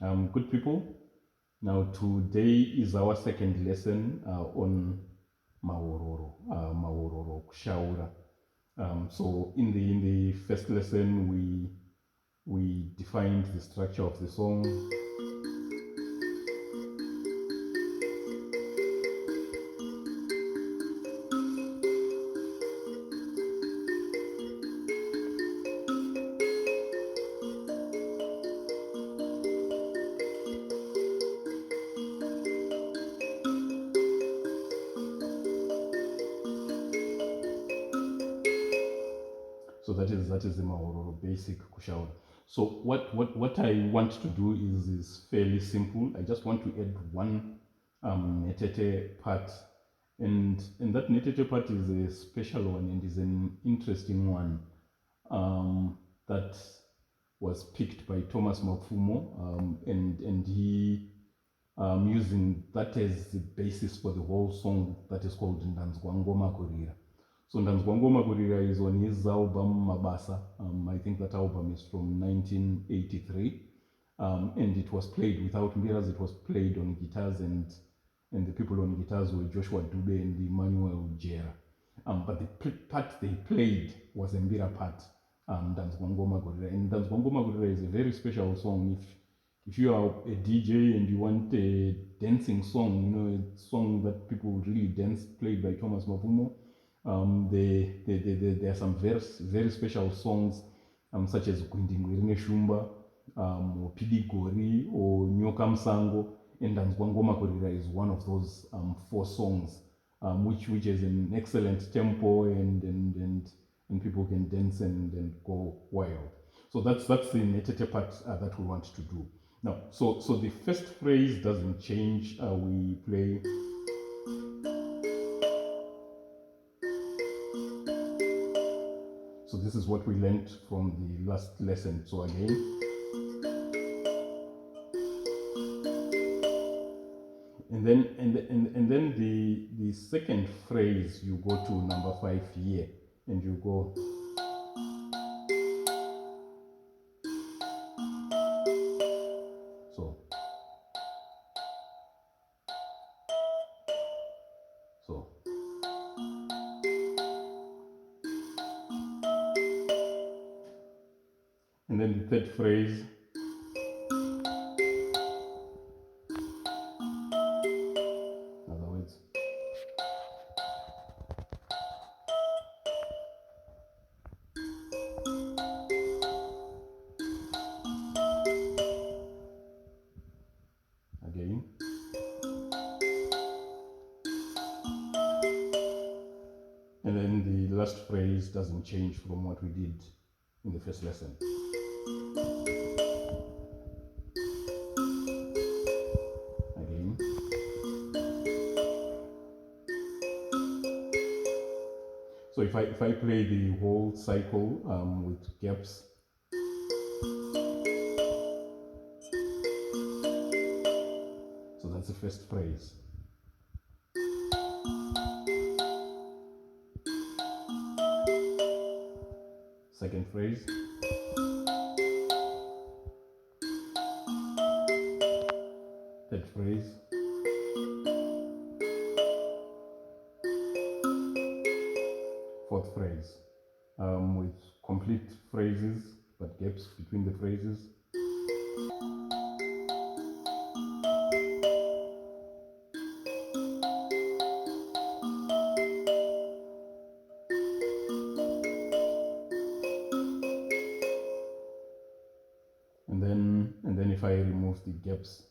Good people, now today is our second lesson on Mahororo Kushaura. So in the first lesson we defined the structure of the song. So that is the Mahororo basic Kushaura. So what I want to do is fairly simple. I just want to add one Nhetete part, and that Nhetete part is a special one and is an interesting one that was picked by Thomas Mapfumo, and he using that as the basis for the whole song that is called Ndanzwa Ngoma Kurira. So Ndanzwa Ngoma Kurira is on his album Mabasa. I think that album is from 1983, and it was played without mbiras. It was played on guitars, and the people on guitars were Joshua Dube and Emmanuel Jera. But the part they played was a mbira part, Ndanzwa Ngoma Kurira. And Ndanzwa Ngoma Kurira is a very special song. If you are a DJ and you want a dancing song, a song that people really dance, played by Thomas Mapfumo, there are some very, very special songs, such as Gwenyambira Shumba, or Pidigori, or Nyoka Msango, and Ndanzwa Ngoma Kurira is one of those 4 songs, which has an excellent tempo, and people can dance and go wild. So that's the Nhetete part that we want to do. Now, so the first phrase doesn't change. We play. So this is what we learned from the last lesson. So again. And then the second phrase, you go to number 5 here, and you go. So. And then the third phrase. In other words. Again. And then the last phrase doesn't change from what we did in the first lesson. Again. So if I play the whole cycle with gaps. So that's the first phrase. Second phrase. Third phrase. Fourth phrase. With complete phrases, but gaps between the phrases. And then if I remove the gaps.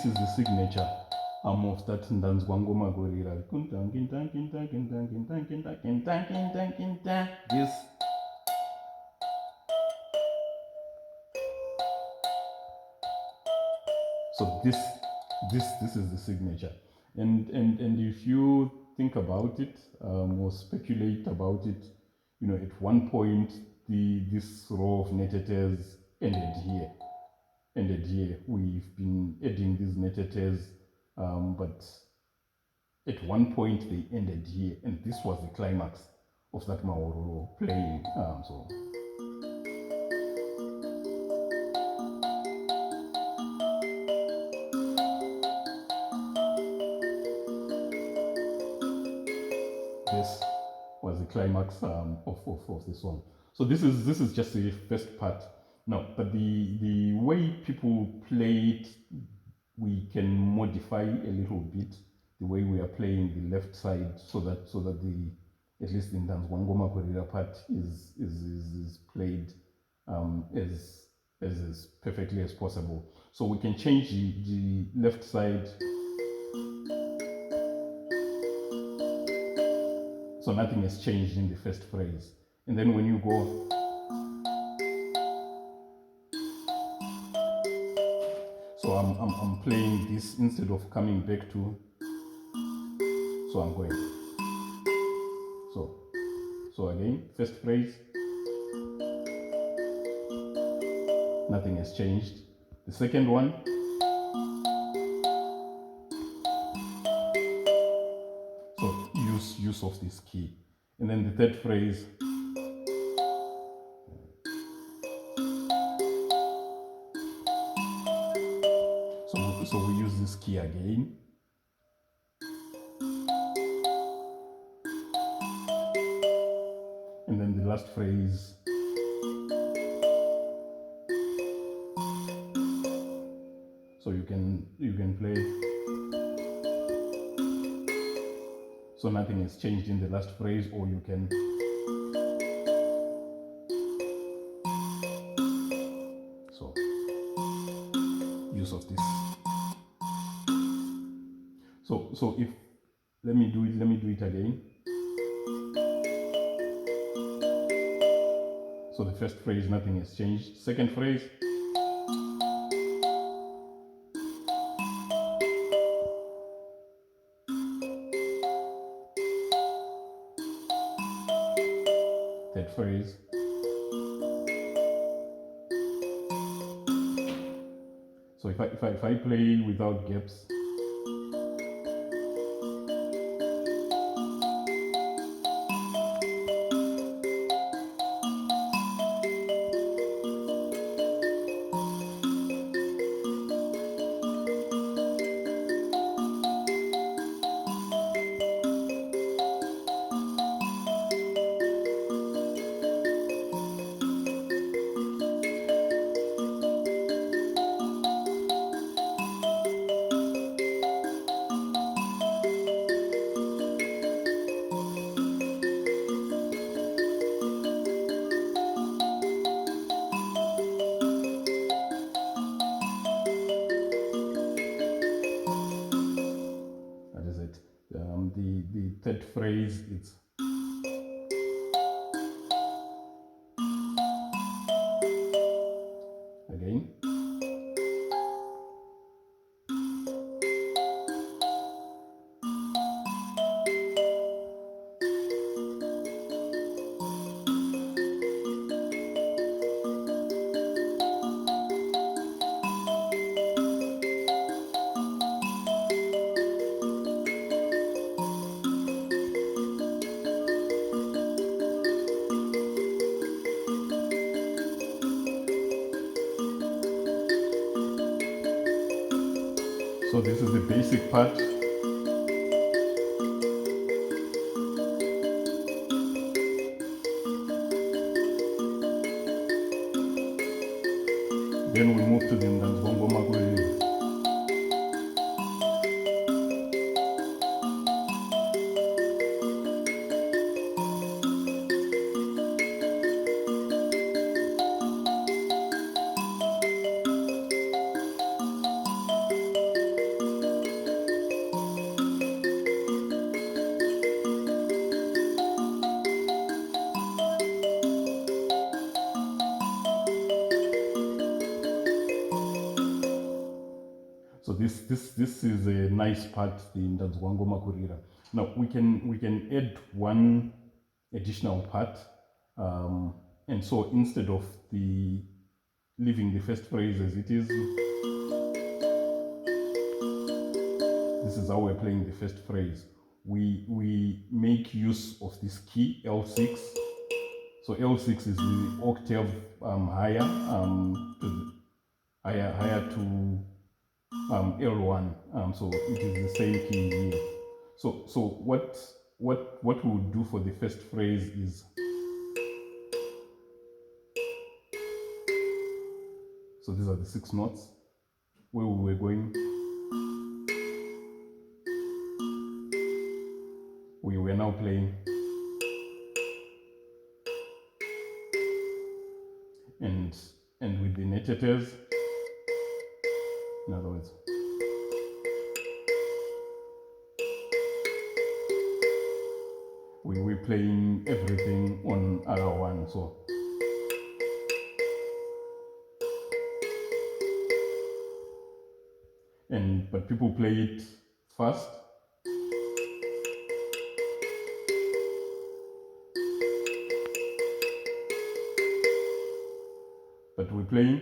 this is the signature of that Ndanzwa Ngoma Kurira. This. So this is the signature, and if you think about it or speculate about it, you know, at one point this row of Nhetetes ended here. We've been adding these Nhetetes, but at one point they ended here, and this was the climax of that Mahororo playing. So. This was the climax of the song. So this is just the first part. Now, but the way people play it, we can modify a little bit the way we are playing the left side, so that the, at least in Ndanzwa Ngoma Kurira part, is played as perfectly as possible. So we can change the left side. So nothing has changed in the first phrase. And then when you go, so I'm playing this instead of coming back to, so I'm going. So again, first phrase, nothing has changed. The second one, so use of this key. And then the third phrase, so we use this key again. And then the last phrase, so you can play. So nothing has changed in the last phrase, or you can. So use of this. So if let me do it again. So the first phrase, nothing has changed. Second phrase, third phrase, so if I play without gaps, the third phrase, it's again. So this is the basic part. Then we move to the Ndanzwa Ngoma Kurira. this is a nice part, the Ndanzwa Ngoma Kurira. Now we can add one additional part, and so instead of leaving the first phrase as it is, this is how we're playing the first phrase. We make use of this key L6. So L6 is the octave higher to L1. So it is the same key here. So what we would do for the first phrase is, so these are the 6 notes where we were going. We were now playing, and with the Nhetetes, in other words, we're playing everything on R1. So but people play it fast. But we're playing,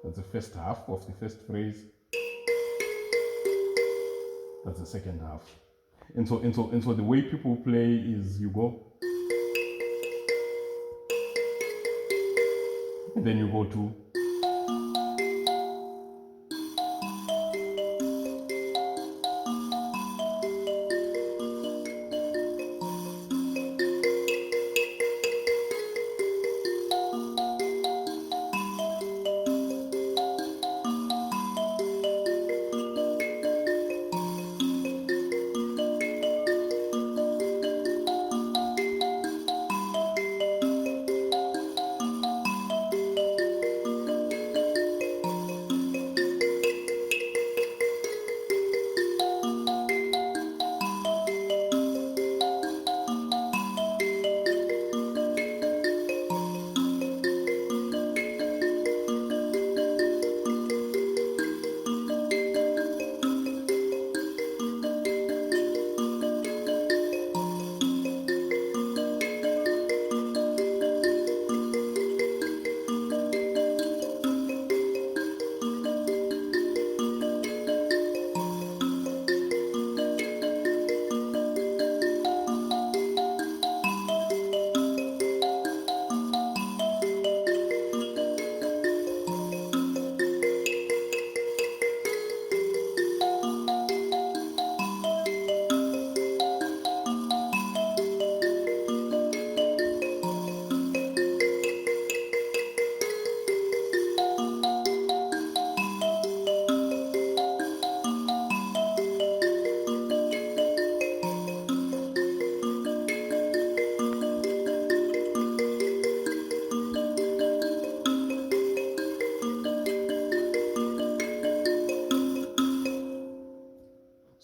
that's the first half of the first phrase, that's the second half. And so the way people play is you go, and then you go to,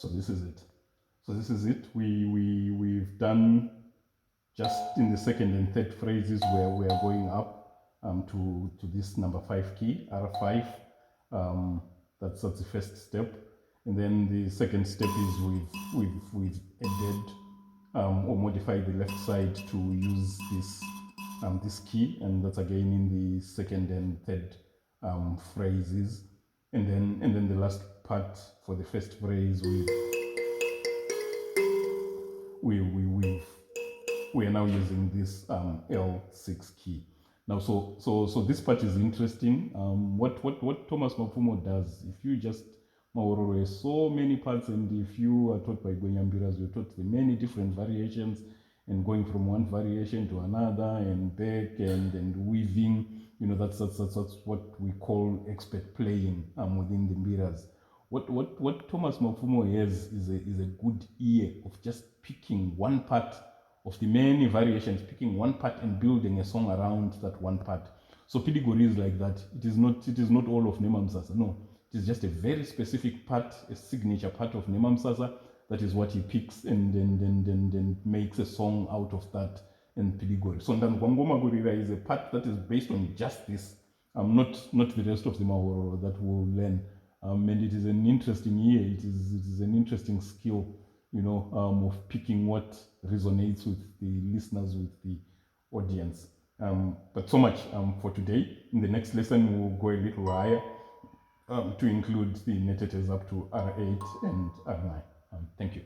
so this is it. So this is it. We've done just in the second and third phrases where we are going up to this number 5 key, R5. That's the first step. And then the second step is we've added or modified the left side to use this key, and that's again in the second and third phrases. And then the last part for the first phrase we are now using this L6 key. Now so this part is interesting. What Thomas Mapfumo does, if you just Mahororo has so many parts, and if you are taught by Gwenyambira, you're taught the many different variations, and going from one variation to another and back and weaving, you know, that's what we call expert playing within the Mbiras. What Thomas Mapfumo has is a good ear of just picking one part of the many variations, picking one part and building a song around that one part. So Pidigori is like that. It is not all of Nemamsasa. No, it is just a very specific part, a signature part of Nemamsasa. That is what he picks and makes a song out of that and Pidigori. So Ndanzwa Ngoma Kurira is a part that is based on just this. not the rest of the Mahororo that we'll learn. And it is an interesting year. It is an interesting skill, of picking what resonates with the listeners, with the audience. But so much for today. In the next lesson, we'll go a little higher to include the Nhetetes up to R8 and R9. Thank you.